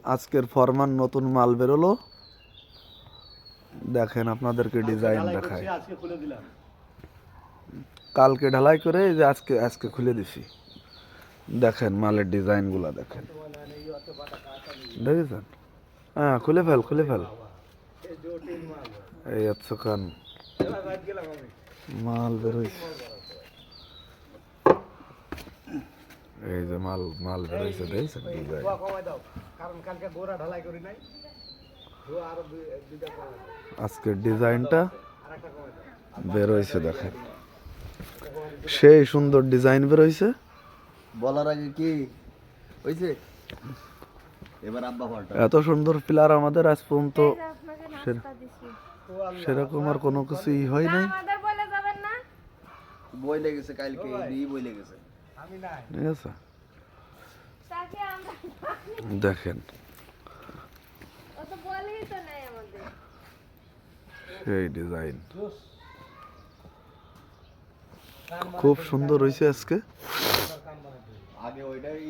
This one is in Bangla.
আজকের ফরমান নতুন মাল বেরোলো, দেখেন আপনাদেরকে ডিজাইন দেখায়। কালকে ঢালাই করে এই যে আজকে আজকে খুলে দিছি, দেখেন মালের ডিজাইনগুলো দেখেন, দেখেছেন? হ্যাঁ, খুলে ফেল খুলে ফেল। এই হচ্ছে কান মাল বেরোইছে, এই যে মাল মাল বেরোইছে, দেখছেন ডিজাইন। আজকের ডিজাইনটা বেরোইছে দেখেন, সেই সুন্দর ডিজাইন বেরোইছে। বলার আগে কি হইছে? এবার আব্বা পাল্টা। এত সুন্দর পিলার আমাদের আজ পর্যন্ত সেরকম আর কোনো কিছুই হয় নাই। বই লেগেছে কালকে, এই বই লেগেছে। ঠিক আছে, দেখেন সেই ডিজাইন খুব সুন্দর হয়েছে আজকে। আগে ওইটাই